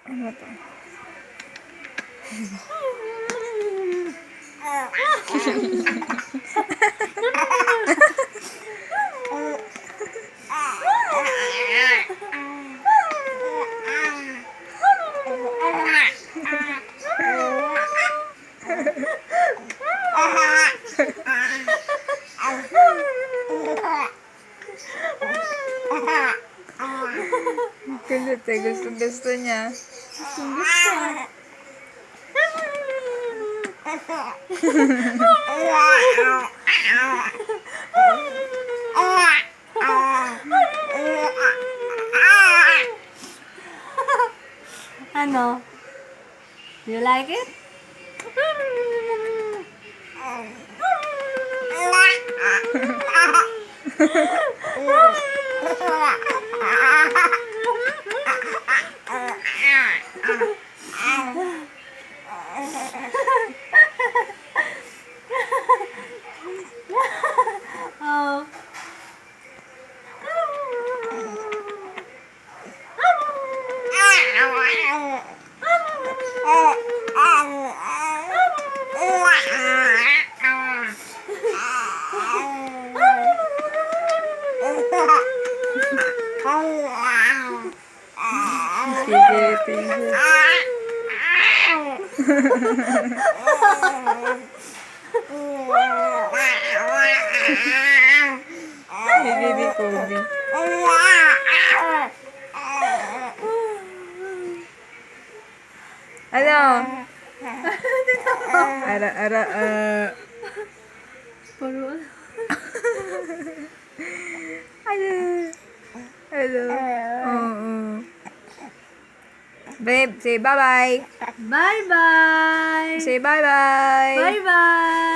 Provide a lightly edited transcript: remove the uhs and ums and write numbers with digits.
Ano to? Kulit eh. Gusto niya. Gusto. Ano? Do you like it? Oh. Sige, tigil. Hindi ni Kobe. Ano? Ara. Puro. Ano? Hello. Oo. Babe, say bye-bye. Bye-bye. Say bye-bye. Bye-bye.